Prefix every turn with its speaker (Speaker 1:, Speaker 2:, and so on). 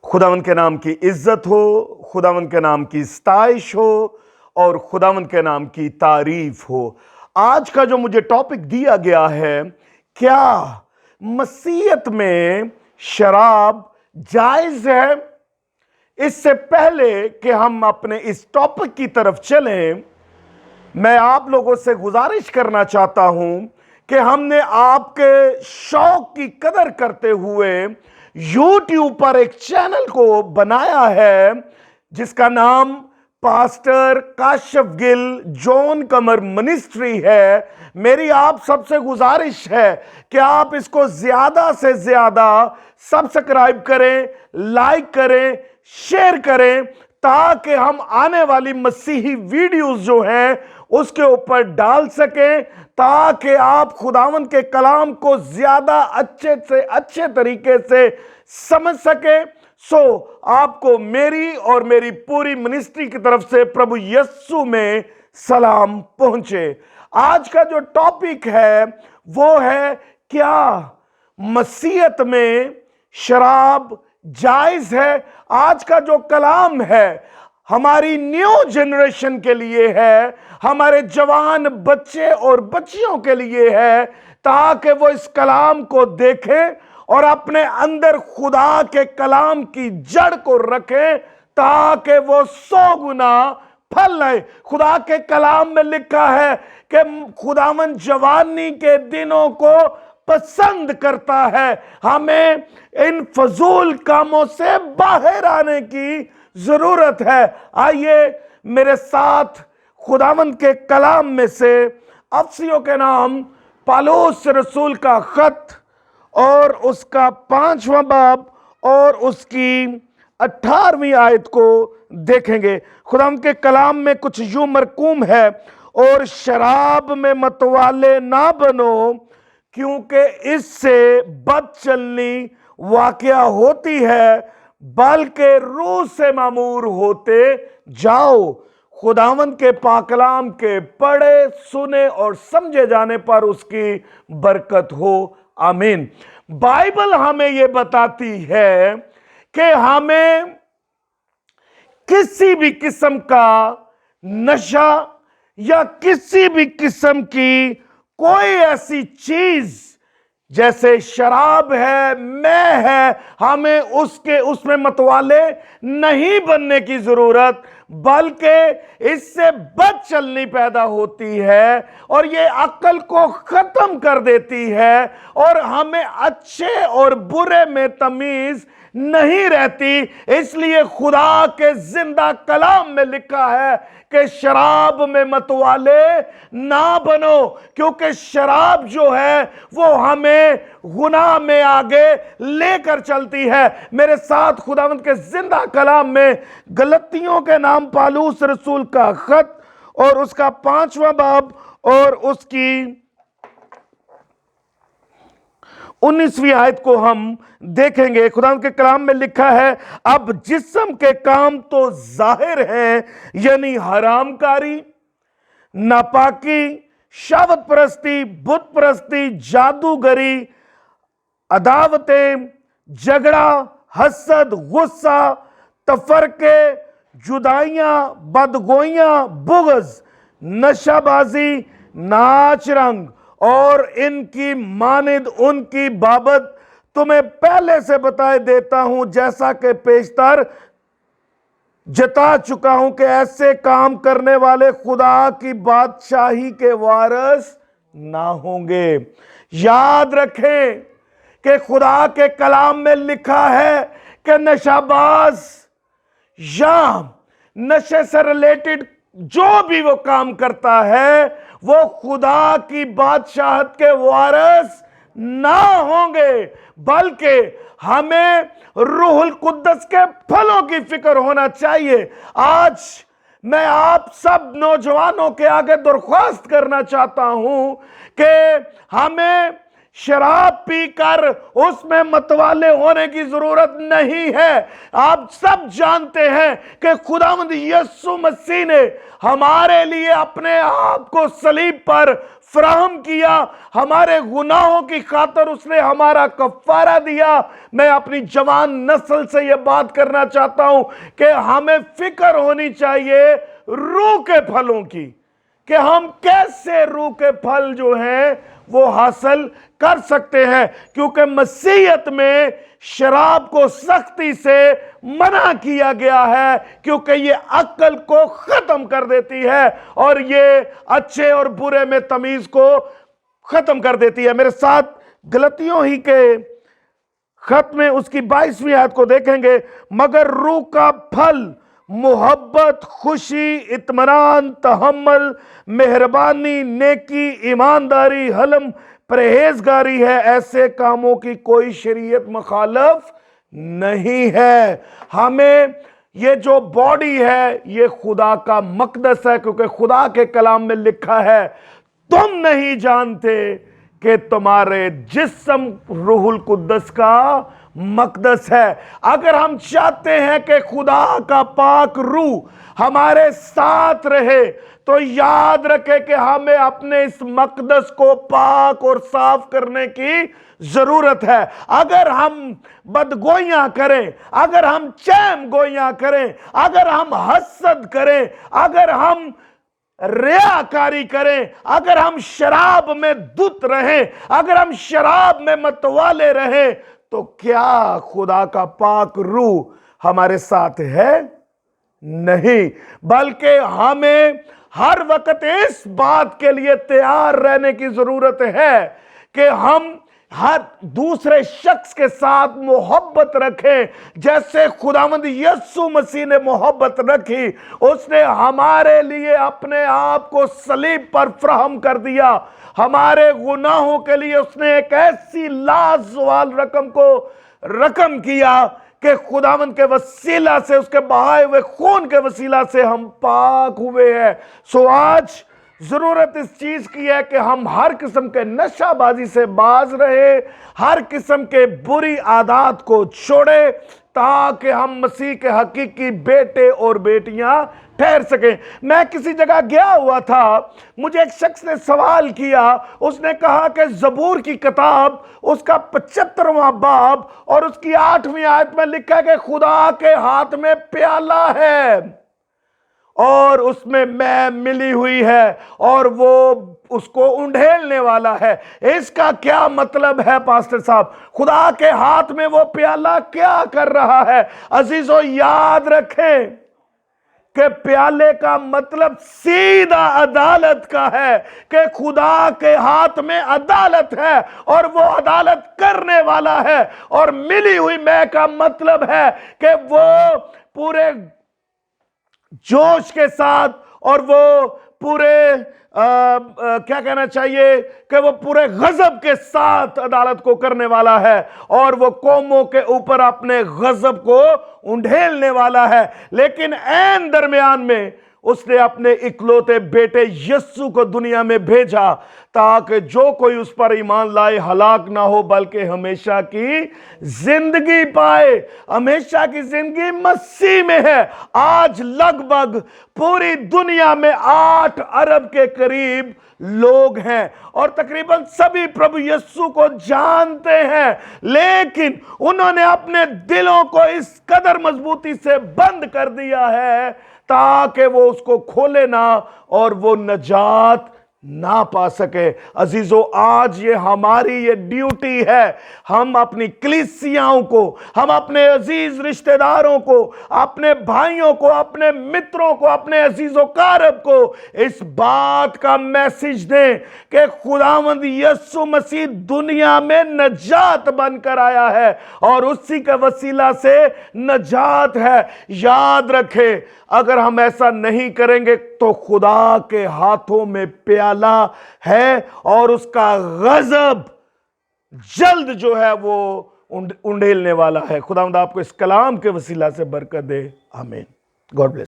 Speaker 1: खुदावंद के नाम की इज्जत हो, खुदावंद के नाम की स्तैश हो और खुदावंद के नाम की तारीफ हो। आज का जो मुझे टॉपिक दिया गया है, क्या मसीहत में शराब जायज है? इससे पहले कि हम अपने इस टॉपिक की तरफ चलें, मैं आप लोगों से गुजारिश करना चाहता हूं कि हमने आपके शौक की कदर करते हुए YouTube पर एक चैनल को बनाया है जिसका नाम पास्टर काशफ गिल जॉन कमर मिनिस्ट्री है। मेरी आप सबसे गुजारिश है कि आप इसको ज्यादा से ज्यादा सब्सक्राइब करें, लाइक करें, शेयर करें, ताकि हम आने वाली मसीही वीडियोस जो हैं उसके ऊपर डाल सकें, ताकि आप खुदावंद के कलाम को ज्यादा अच्छे से अच्छे तरीके से समझ सके। आपको मेरी और मेरी पूरी मिनिस्ट्री की तरफ से प्रभु यीशु में सलाम पहुंचे। आज का जो टॉपिक है वो है, क्या मसीहत में शराब जायज है? आज का जो कलाम है हमारी न्यू जनरेशन के लिए है, हमारे जवान बच्चे और बच्चियों के लिए है, ताकि वो इस कलाम को देखें और अपने अंदर खुदा के कलाम की जड़ को रखें, ताकि वो 100 गुना फल लाए। खुदा के कलाम में लिखा है कि खुदावन जवानी के दिनों को पसंद करता है। हमें इन फजूल कामों से बाहर आने की जरूरत है। आइए मेरे साथ खुदावंद के कलाम में से अफसियों के नाम पौलुस रसूल का खत और उसका 5वां बाब और उसकी 18वीं आयत को देखेंगे। खुदावंद के कलाम में कुछ यूं मरकूम है, और शराब में मतवाले ना बनो, क्योंकि इससे बदचलनी वाकया होती है, बल्कि रूह से मामूर होते जाओ। खुदावंद के पाकलाम के पढ़े, सुने और समझे जाने पर उसकी बरकत हो। आमीन। बाइबल हमें यह बताती है कि हमें किसी भी किस्म का नशा या किसी भी किस्म की कोई ऐसी चीज जैसे शराब है, मैं है, हमें उसमें मतवाले नहीं बनने की जरूरत, बल्कि इससे बदचलनी पैदा होती है और ये अक्ल को खत्म कर देती है और हमें अच्छे और बुरे में तमीज नहीं रहती। इसलिए खुदा के जिंदा कलाम में लिखा है कि शराब में मतवाले ना बनो, क्योंकि शराब जो है वो हमें गुनाह में आगे लेकर चलती है। मेरे साथ खुदावंद के जिंदा कलाम में गलतियों के नाम पौलुस रसूल का खत और उसका 5वां बाब और उसकी 19वीं आयत को हम देखेंगे। खुदावंद के कलाम में लिखा है, अब जिस्म के काम तो जाहिर हैं, यानी हरामकारी, नापाकी, शहवत परस्ती, बुत परस्ती, जादूगरी, अदावतें, झगड़ा, हसद, गुस्सा, तफरके, जुदाइयां, बदगोइयां, बुग़्ज़, नशाबाजी, नाच रंग और इनकी मानिद उनकी बाबत तुम्हें पहले से बताए देता हूं, जैसा कि पेशतर जता चुका हूं कि ऐसे काम करने वाले खुदा की बादशाही के वारिस ना होंगे। याद रखें कि खुदा के कलाम में लिखा है कि नशाबाज या नशे से रिलेटेड जो भी वो काम करता है वो खुदा की बादशाहत के वारिस ना होंगे, बल्कि हमें रूहुल कुद्दस के फलों की फिक्र होना चाहिए। आज मैं आप सब नौजवानों के आगे दरख्वास्त करना चाहता हूं कि हमें शराब पीकर उसमें मतवाले होने की जरूरत नहीं है। आप सब जानते हैं कि खुदावंद यीशु मसीह ने हमारे लिए अपने आप को सलीब पर फराहम किया, हमारे गुनाहों की खातिर उसने हमारा कफारा दिया। मैं अपनी जवान नस्ल से यह बात करना चाहता हूं कि हमें फिक्र होनी चाहिए रूह के फलों की, कि हम कैसे रूह के फल जो हैं वो हासिल कर सकते हैं, क्योंकि मसीहत में शराब को सख्ती से मना किया गया है, क्योंकि ये अक्ल को खत्म कर देती है और ये अच्छे और बुरे में तमीज को खत्म कर देती है। मेरे साथ गलतियों ही के खत में उसकी 22वीं आयत को देखेंगे। मगर रूह का फल मोहब्बत, खुशी, इत्मीनान, तहम्मुल, मेहरबानी, नेकी, ईमानदारी, हलम, परहेजगारी है। ऐसे कामों की कोई शरीयत मुखालफ नहीं है। हमें ये जो बॉडी है ये खुदा का मकदस है, क्योंकि खुदा के कलाम में लिखा है, तुम नहीं जानते कि तुम्हारे जिस्म रूहुल कुद्दस का मकदस है। अगर हम चाहते हैं कि खुदा का पाक रूह हमारे साथ रहे, तो याद रखें कि हमें अपने इस मकदस को पाक और साफ करने की जरूरत है। अगर हम बदगोइयां करें, अगर हम चैम गोइयां करें, अगर हम हसद करें, अगर हम रियाकारी करें, अगर हम शराब में धुत रहें, अगर हम शराब में मतवाले रहें, तो क्या खुदा का पाक रूह हमारे साथ है? नहीं। बल्कि हमें हर वक्त इस बात के लिए तैयार रहने की जरूरत है कि हम हर दूसरे शख्स के साथ मोहब्बत रखें, जैसे खुदावंद यीशु मसीह ने मोहब्बत रखी। उसने हमारे लिए अपने आप को सलीब पर फराहम कर दिया। हमारे गुनाहों के लिए उसने एक ऐसी लाजवाब रकम किया कि खुदावंद के वसीला से, उसके बहाए हुए खून के वसीला से हम पाक हुए हैं। सो आज जरूरत इस चीज की है कि हम हर किस्म के नशाबाजी से बाज रहे, हर किस्म के बुरी आदत को छोड़े, ताकि हम मसीह के हकीकी बेटे और बेटियां ठहर सकें। मैं किसी जगह गया हुआ था, मुझे एक शख्स ने सवाल किया। उसने कहा कि ज़बूर की किताब उसका 75वां बाब और उसकी 8वीं आयत में लिखा है कि खुदा के हाथ में प्याला है और उसमें मैं मिली हुई है और वो उसको उंडेलने वाला है। इसका क्या मतलब है पास्टर साहब? खुदा के हाथ में वो प्याला क्या कर रहा है? अजीजों, याद रखें कि प्याले का मतलब सीधा अदालत का है, कि खुदा के हाथ में अदालत है और वो अदालत करने वाला है। और मिली हुई मैं का मतलब है कि वो पूरे जोश के साथ और वो पूरे क्या कहना चाहिए कि वो पूरे गजब के साथ अदालत को करने वाला है और वो कौमों के ऊपर अपने गजब को उंडेलने वाला है। लेकिन ऐन दरमियान में उसने अपने इकलौते बेटे यीशु को दुनिया में भेजा, ताकि जो कोई उस पर ईमान लाए हलाक ना हो बल्कि हमेशा की जिंदगी पाए। हमेशा की जिंदगी मसीह में है। आज लगभग पूरी दुनिया में 8 अरब के करीब लोग हैं और तकरीबन सभी प्रभु यीशु को जानते हैं, लेकिन उन्होंने अपने दिलों को इस कदर मजबूती से बंद कर दिया है ताकि वो उसको खोले ना और वो नजात ना पा सके। अजीजों, आज ये हमारी ये ड्यूटी है, हम अपनी कलीसियाओं को, हम अपने अजीज रिश्तेदारों को, अपने भाइयों को, अपने मित्रों को, अपने अजीजों कारब को इस बात का मैसेज दें कि खुदावंद यीशु मसीह दुनिया में नजात बनकर आया है और उसी के वसीला से नजात है। याद रखें, अगर हम ऐसा नहीं करेंगे तो खुदा के हाथों में प्याला है और उसका गजब जल्द जो है वो उंडेलने वाला है। खुदावंद आपको इस कलाम के वसीला से बरकत दे। आमीन। God bless.